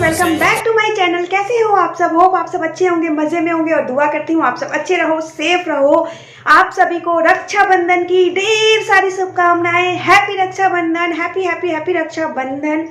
Welcome back to my channel. कैसे हो आप सब? होप आप सब अच्छे होंगे, मजे में होंगे और दुआ करती हूँ आप सब अच्छे रहो, सेफ रहो। आप सभी को रक्षाबंधन की ढेर सारी शुभकामनाएं। Happy Rakshabandhan, happy happy happy Rakshabandhan.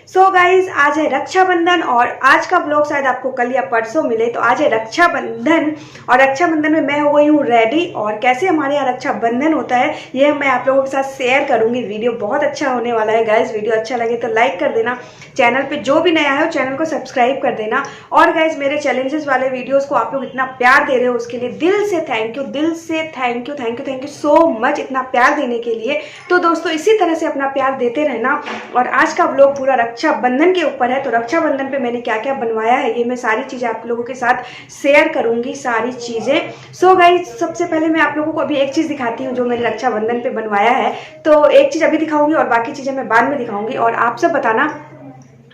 So guys, आज है रक्षाबंधन और आज का ब्लॉग शायद आपको कल या परसों मिले। तो आज है रक्षाबंधन और रक्षाबंधन में मैं हो गई हूँ रेडी। और कैसे हमारे यहाँ रक्षाबंधन होता है ये मैं आप लोगों के साथ शेयर करूंगी। वीडियो बहुत अच्छा होने वाला है गाइज। वीडियो अच्छा लगे तो लाइक कर देना, चैनल पे जो भी नया है चैनल को सब्सक्राइब कर देना। और गाइज, मेरे चैलेंजेस वाले वीडियोस को आप लोग इतना प्यार दे रहे हो उसके लिए दिल से थैंक यू, दिल से thank you thank you thank you so much इतना प्यार देने के लिए। तो दोस्तों इसी तरह से अपना प्यार देते रहना। और आज का व्लॉग पूरा रक्षाबंधन के ऊपर है। तो रक्षाबंधन पे मैंने क्या क्या बनवाया है ये मैं सारी चीज़ें आप लोगों के साथ शेयर करूंगी, सारी चीज़ें। सो गाइज, सबसे पहले मैं आप लोगों को अभी एक चीज़ दिखाती हूँ जो मैंने रक्षाबंधन पे बनवाया है। तो एक चीज़ अभी दिखाऊंगी और बाकी चीज़ें मैं बाद में दिखाऊंगी। और आप सब बताना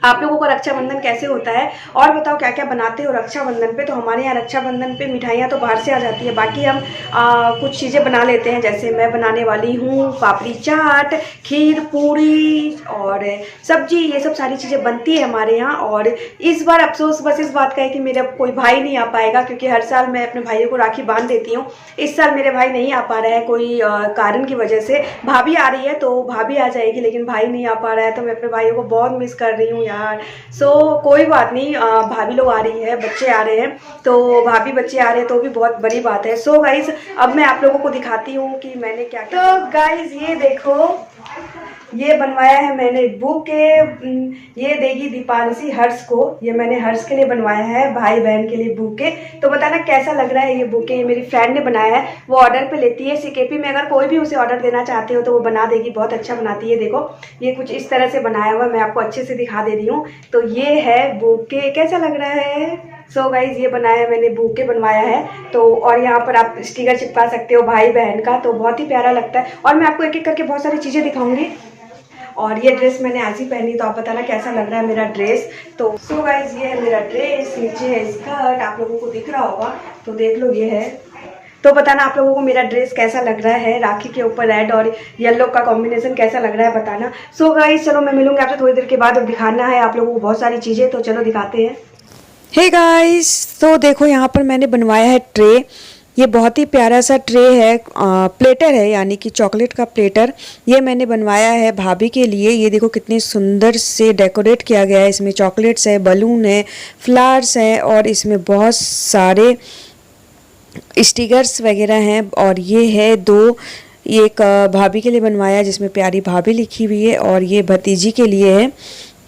आप लोगों का रक्षाबंधन कैसे होता है और बताओ क्या क्या बनाते हो रक्षाबंधन पे। तो हमारे यहाँ रक्षाबंधन पे मिठाइयाँ तो बाहर से आ जाती है, बाकी हम कुछ चीज़ें बना लेते हैं। जैसे मैं बनाने वाली हूँ पापड़ी चाट, खीर, पूड़ी और सब्जी, ये सब सारी चीज़ें बनती है हमारे यहाँ। और इस बार अफसोस बस इस बात का है कि मेरा कोई भाई नहीं आ पाएगा, क्योंकि हर साल मैं अपने भाइयों को राखी बांध देती हूँ। इस साल मेरे भाई नहीं आ पा रहा है कोई कारण की वजह से। भाभी आ रही है तो भाभी आ जाएगी, लेकिन भाई नहीं आ पा रहा है। तो मैं अपने भाइयों को बहुत मिस कर रही हूँ यार। सो कोई बात नहीं, भाभी लोग आ रही है, बच्चे आ रहे हैं, तो भाभी बच्चे आ रहे हैं तो भी बहुत बड़ी बात है। सो गाइज, अब मैं आप लोगों को दिखाती हूँ कि मैंने क्या क्या। तो गाइज ये देखो, ये बनवाया है मैंने बुके। ये देगी दीपांशी हर्ष को। ये मैंने हर्ष के लिए बनवाया है, भाई बहन के लिए बुके। तो बताना कैसा लग रहा है ये बुके। ये मेरी फ्रेंड ने बनाया है, वो ऑर्डर पे लेती है सीकेपी में। अगर कोई भी उसे ऑर्डर देना चाहते हो तो वो बना देगी, बहुत अच्छा बनाती है। देखो ये कुछ इस तरह से बनाया हुआ, मैं आपको अच्छे से दिखा दे रही हूँ। तो ये है बुके, कैसा लग रहा है? सो गाइज, ये बनाया है मैंने, बुके बनवाया है। तो और यहाँ पर आप स्टिकर चिपका सकते हो भाई बहन का, तो बहुत ही प्यारा लगता है। और मैं आपको एक एक करके बहुत सारी चीज़ें दिखाऊंगी। और ये ड्रेस मैंने आज ही पहनी, तो आप बताना कैसा लग रहा है मेरा ड्रेस। तो सो गाइज, ये है मेरा ड्रेस, नीचे है स्कर्ट, आप लोगों को दिख रहा होगा तो देख लो, ये है। तो बताना आप लोगों को मेरा ड्रेस कैसा लग रहा है, राखी के ऊपर रेड और येलो का कॉम्बिनेशन कैसा लग रहा है बताना। सो गाइज, चलो मैं मिलूंगी आपसे थोड़ी देर के बाद। अब दिखाना है आप लोगों को बहुत सारी चीज़ें, तो चलो दिखाते हैं। हे गाइस, तो देखो यहाँ पर मैंने बनवाया है ट्रे। ये बहुत ही प्यारा सा ट्रे है, प्लेटर है, यानी कि चॉकलेट का प्लेटर। ये मैंने बनवाया है भाभी के लिए। ये देखो कितने सुंदर से डेकोरेट किया गया है। इसमें चॉकलेट्स है, बलून है, फ्लावर्स है और इसमें बहुत सारे स्टिकर्स वगैरह हैं। और ये है दो, एक भाभी के लिए बनवाया है जिसमें प्यारी भाभी लिखी हुई है, और ये भतीजी के लिए है।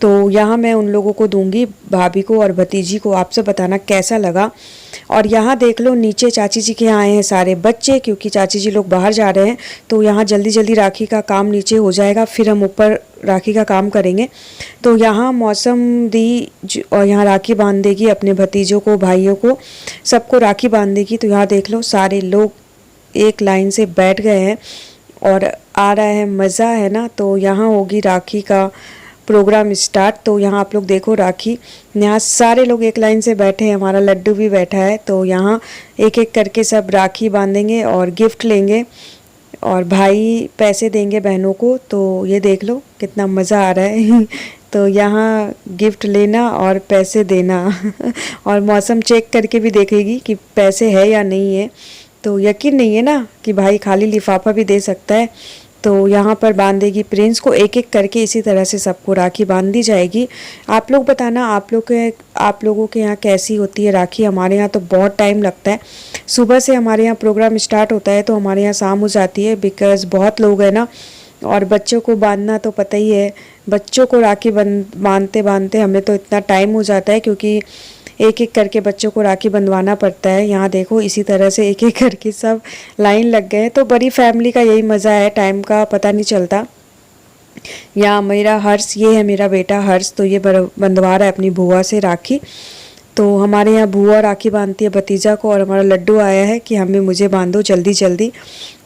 तो यहाँ मैं उन लोगों को दूंगी, भाभी को और भतीजी को। आप सब बताना कैसा लगा। और यहाँ देख लो, नीचे चाची जी के यहाँ आए हैं सारे बच्चे, क्योंकि चाची जी लोग बाहर जा रहे हैं। तो यहाँ जल्दी जल्दी राखी का काम नीचे हो जाएगा, फिर हम ऊपर राखी का काम करेंगे। तो यहाँ मौसम दी और यहाँ राखी बांध देगी अपने भतीजों को, भाइयों को, सबको राखी बांध देगी। तो यहाँ देख लो, सारे लोग एक लाइन से बैठ गए हैं और आ रहा है, मज़ा है ना। तो यहाँ होगी राखी का प्रोग्राम स्टार्ट। तो यहाँ आप लोग देखो, राखी यहाँ सारे लोग एक लाइन से बैठे हैं, हमारा लड्डू भी बैठा है। तो यहाँ एक एक करके सब राखी बांधेंगे और गिफ्ट लेंगे, और भाई पैसे देंगे बहनों को। तो ये देख लो कितना मज़ा आ रहा है। तो यहाँ गिफ्ट लेना और पैसे देना और मौसम चेक करके भी देखेगी कि पैसे है या नहीं है। तो यकीन नहीं है ना कि भाई खाली लिफाफा भी दे सकता है। तो यहाँ पर बांधेगी प्रिंस को, एक एक करके इसी तरह से सबको राखी बांध दी जाएगी। आप लोग बताना आप लोगों के यहाँ कैसी होती है राखी। हमारे यहाँ तो बहुत टाइम लगता है, सुबह से हमारे यहाँ प्रोग्राम स्टार्ट होता है तो हमारे यहाँ शाम हो जाती है, बिकॉज़ बहुत लोग हैं ना। और बच्चों को बांधना तो पता ही है, बच्चों को राखी बांधते बांधते हमें तो इतना टाइम हो जाता है, क्योंकि एक एक करके बच्चों को राखी बंधवाना पड़ता है। यहाँ देखो इसी तरह से एक एक करके सब लाइन लग गए। तो बड़ी फैमिली का यही मज़ा है, टाइम का पता नहीं चलता। यहाँ मेरा हर्ष, ये है मेरा बेटा हर्ष, तो ये बंधवा रहा है अपनी बुआ से राखी। तो हमारे यहाँ बुआ राखी बांधती है भतीजा को, और हमारा लड्डू आया है कि मुझे बांधो जल्दी जल्दी,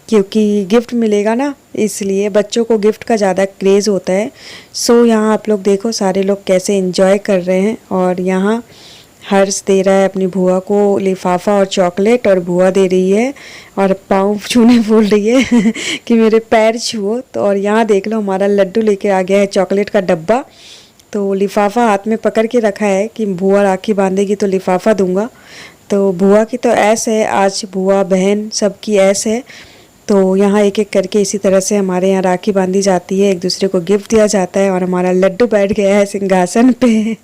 क्योंकि गिफ्ट मिलेगा ना, इसलिए बच्चों को गिफ्ट का ज़्यादा क्रेज़ होता है। सो यहाँ आप लोग देखो सारे लोग कैसे एंजॉय कर रहे हैं। और यहाँ हर्ष दे रहा है अपनी बुआ को लिफाफा और चॉकलेट, और बुआ दे रही है और पाँव छूने बोल रही है कि मेरे पैर छुओ। तो और यहाँ देख लो, हमारा लड्डू लेके आ गया है चॉकलेट का डब्बा, तो लिफाफा हाथ में पकड़ के रखा है कि बुआ राखी बांधेगी तो लिफाफा दूंगा। तो बुआ की तो ऐस है, आज बुआ बहन सबकी ऐस है। तो यहाँ एक एक करके इसी तरह से हमारे यहाँ राखी बांधी जाती है, एक दूसरे को गिफ्ट दिया जाता है। और हमारा लड्डू बैठ गया है सिंहासन पे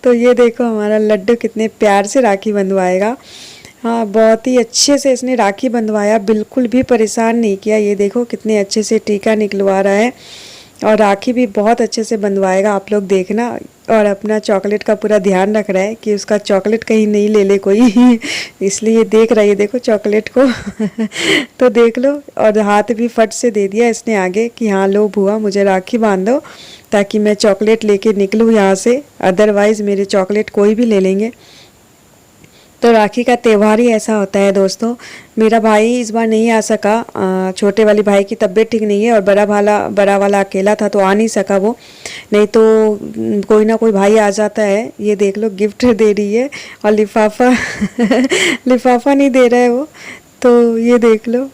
तो ये देखो हमारा लड्डू कितने प्यार से राखी बंधवाएगा। हाँ, बहुत ही अच्छे से इसने राखी बंधवाया, बिल्कुल भी परेशान नहीं किया। ये देखो कितने अच्छे से टीका निकलवा रहा है और राखी भी बहुत अच्छे से बंधवाएगा, आप लोग देखना। और अपना चॉकलेट का पूरा ध्यान रख रहा है कि उसका चॉकलेट कहीं नहीं ले ले कोई इसलिए देख रहा है, ये देखो चॉकलेट को तो देख लो। और हाथ भी फट से दे दिया इसने आगे कि हाँ लो बुआ मुझे राखी बांध दो ताकि मैं चॉकलेट लेके निकलूँ यहाँ से, अदरवाइज़ मेरे चॉकलेट कोई भी ले लेंगे। तो राखी का त्यौहार ही ऐसा होता है दोस्तों। मेरा भाई इस बार नहीं आ सका, छोटे वाले भाई की तबीयत ठीक नहीं है और बड़ा वाला अकेला था तो आ नहीं सका वो, नहीं तो कोई ना कोई भाई आ जाता है। ये देख लो गिफ्ट दे रही है और लिफाफा लिफाफा नहीं दे रहा है वो, तो ये देख लो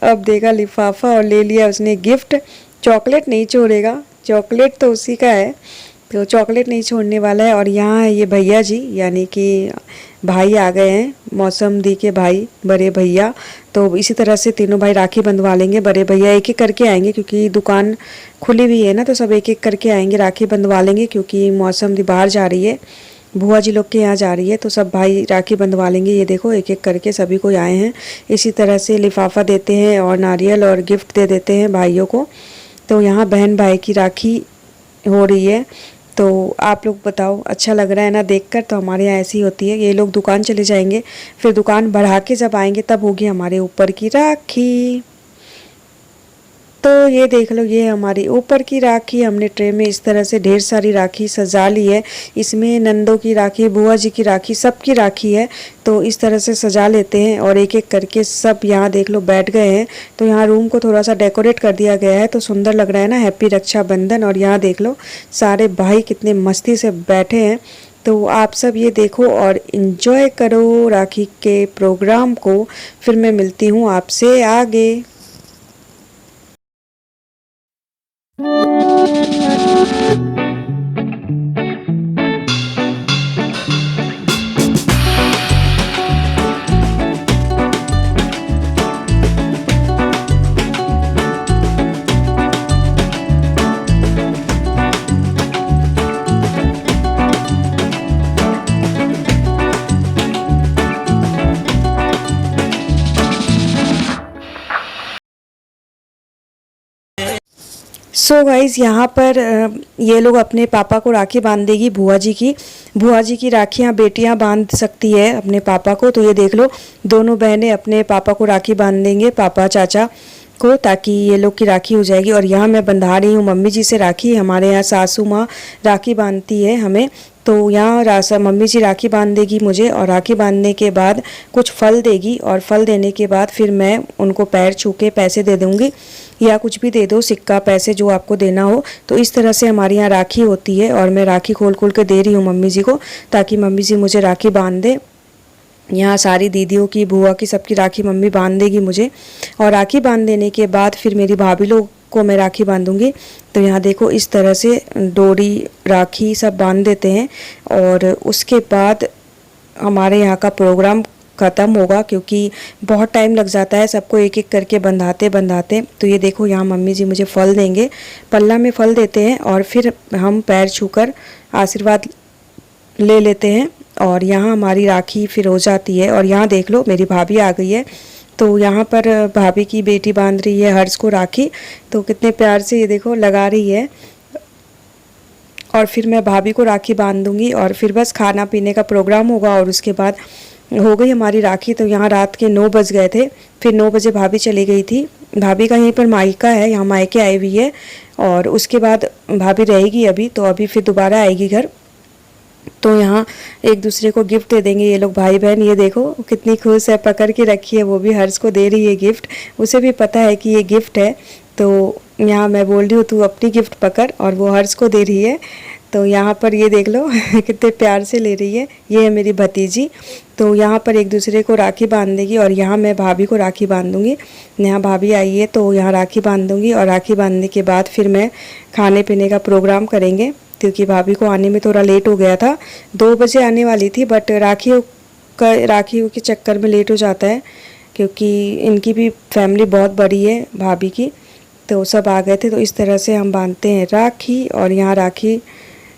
अब देगा लिफाफा और ले लिया उसने गिफ्ट। चॉकलेट नहीं छोड़ेगा, चॉकलेट तो उसी का है, तो चॉकलेट नहीं छोड़ने वाला है। और यहाँ है ये भैया जी, यानी कि भाई आ गए हैं, मौसम दी के भाई बड़े भैया। तो इसी तरह से तीनों भाई राखी बंधवा लेंगे। बड़े भैया एक एक करके आएंगे क्योंकि दुकान खुली हुई है ना, तो सब एक एक करके आएंगे, राखी बंधवा लेंगे। क्योंकि मौसम दी बाहर जा रही है, बुआ जी लोग के यहाँ जा रही है, तो सब भाई राखी बंधवा लेंगे। ये देखो एक एक करके सभी को आए हैं। इसी तरह से लिफाफा देते हैं और नारियल और गिफ्ट दे देते हैं भाइयों को। तो यहाँ बहन भाई की राखी हो रही है। तो आप लोग बताओ अच्छा लग रहा है ना देखकर। तो हमारे यहाँ ऐसी होती है, ये लोग दुकान चले जाएंगे, फिर दुकान बढ़ा के जब आएंगे तब होगी हमारे ऊपर की राखी। तो ये देख लो ये हमारी ऊपर की राखी, हमने ट्रे में इस तरह से ढेर सारी राखी सजा ली है। इसमें नंदों की राखी, बुआ जी की राखी, सबकी राखी है। तो इस तरह से सजा लेते हैं और एक एक करके सब यहाँ देख लो बैठ गए हैं। तो यहाँ रूम को थोड़ा सा डेकोरेट कर दिया गया है तो सुंदर लग रहा है ना, हैप्पी रक्षाबंधन। और यहाँ देख लो सारे भाई कितने मस्ती से बैठे हैं। तो आप सब ये देखो और इन्जॉय करो राखी के प्रोग्राम को। फिर मैं मिलती हूँ आपसे आगे। सो गाइज़ यहाँ पर ये लोग अपने पापा को राखी बांध देगी बुआ जी की राखियाँ बेटियाँ बांध सकती है अपने पापा को। तो ये देख लो दोनों बहनें अपने पापा को राखी बांध देंगे, पापा चाचा को, ताकि ये लोग की राखी हो जाएगी। और यहाँ मैं बंधा रही हूँ मम्मी जी से राखी। हमारे यहाँ सासू माँ राखी बांधती है हमें। तो यहाँ मम्मी जी राखी बांध देगी मुझे और राखी बांधने के बाद कुछ फल देगी और फल देने के बाद फिर मैं उनको पैर छू के पैसे दे दूँगी या कुछ भी दे दो, सिक्का पैसे जो आपको देना हो। तो इस तरह से हमारे यहाँ राखी होती है और मैं राखी खोल खोल के दे रही हूँ मम्मी जी को ताकि मम्मी जी मुझे राखी बांध दे। यहाँ सारी दीदियों की, बुआ की, सबकी राखी मम्मी बांध देगी मुझे। और राखी बांध देने के बाद फिर मेरी भाभी लोग को मैं राखी बांधूंगी। तो यहाँ देखो इस तरह से डोरी राखी सब बांध देते हैं और उसके बाद हमारे यहाँ का प्रोग्राम ख़त्म होगा क्योंकि बहुत टाइम लग जाता है सबको एक एक करके बंधाते बंधाते। तो ये देखो यहाँ मम्मी जी मुझे फल देंगे, पल्ला में फल देते हैं और फिर हम पैर छूकर आशीर्वाद ले लेते हैं और यहाँ हमारी राखी फिर हो जाती है। और यहाँ देख लो मेरी भाभी आ गई है। तो यहाँ पर भाभी की बेटी बांध रही है हर्ष को राखी। तो कितने प्यार से ये देखो लगा रही है। और फिर मैं भाभी को राखी बांध दूँगी और फिर बस खाना पीने का प्रोग्राम होगा और उसके बाद हो गई हमारी राखी। तो यहाँ रात के 9 बज गए थे, फिर 9 बजे भाभी चली गई थी। भाभी का यहीं पर मायका है, यहाँ मायके आई हुई है और उसके बाद भाभी रहेगी अभी, तो अभी फिर दोबारा आएगी घर। तो यहाँ एक दूसरे को गिफ्ट दे देंगे ये लोग भाई बहन। ये देखो कितनी खुश है, पकड़ के रखी है, वो भी हर्ष को दे रही है गिफ्ट। उसे भी पता है कि ये गिफ्ट है। तो यहाँ मैं बोल रही हूँ तू अपनी गिफ्ट पकड़ और वो हर्ष को दे रही है। तो यहाँ पर ये देख लो कितने प्यार से ले रही है। ये है मेरी भतीजी। तो यहाँ पर एक दूसरे को राखी बांध देगी और यहाँ मैं भाभी को राखी बांध दूँगी। यहाँ भाभी आई है तो यहाँ राखी बांध दूँगी और राखी बांधने के बाद फिर मैं खाने पीने का प्रोग्राम करेंगे। क्योंकि भाभी को आने में थोड़ा लेट हो गया था। 2 बजे आने वाली थी, बट राखियों के चक्कर में लेट हो जाता है, क्योंकि इनकी भी फैमिली बहुत बड़ी है भाभी की, तो सब आ गए थे। तो इस तरह से हम बांधते हैं राखी, और यहाँ राखी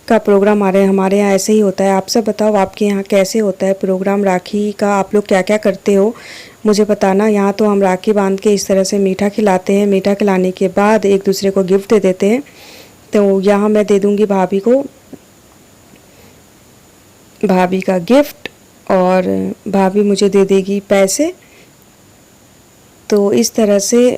का प्रोग्राम आ रहे हैं। हमारे यहाँ ऐसे ही होता है। आप सब बताओ आपके यहाँ कैसे होता है प्रोग्राम राखी का, आप लोग क्या क्या करते हो मुझे बताना। यहाँ तो हम राखी बांध के इस तरह से मीठा खिलाते हैं। मीठा खिलाने के बाद एक दूसरे को गिफ्ट दे देते हैं। तो यहाँ मैं दे दूँगी भाभी को भाभी का गिफ्ट, और भाभी मुझे दे देगी पैसे। तो इस तरह से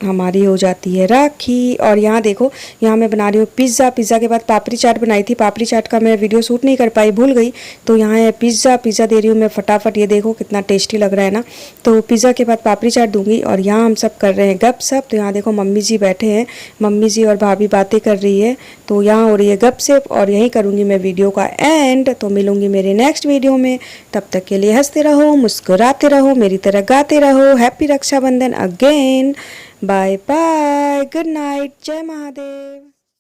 हमारी हो जाती है राखी। और यहाँ देखो, यहाँ मैं बना रही हूँ पिज़्ज़ा। पिज़्ज़ा के बाद पापड़ी चाट बनाई थी। पापड़ी चाट का मैं वीडियो शूट नहीं कर पाई, भूल गई। तो यहाँ है पिज़्ज़ा दे रही हूँ मैं फटाफट। ये देखो कितना टेस्टी लग रहा है ना। तो पिज़्ज़ा के बाद पापड़ी चाट दूंगी। और यहाँ हम सब कर रहे हैं गपशप। तो यहाँ देखो मम्मी जी बैठे हैं, मम्मी जी और भाभी बातें कर रही है। तो यहाँ हो रही है गपशप, और यहीं करूँगी मैं वीडियो का एंड। तो मिलूँगी मेरे नेक्स्ट वीडियो में। तब तक के लिए हंसते रहो, मुस्कुराते रहो, मेरी तरह गाते रहो। Happy Rakshabandhan again. Bye bye, good night, जय महादेव।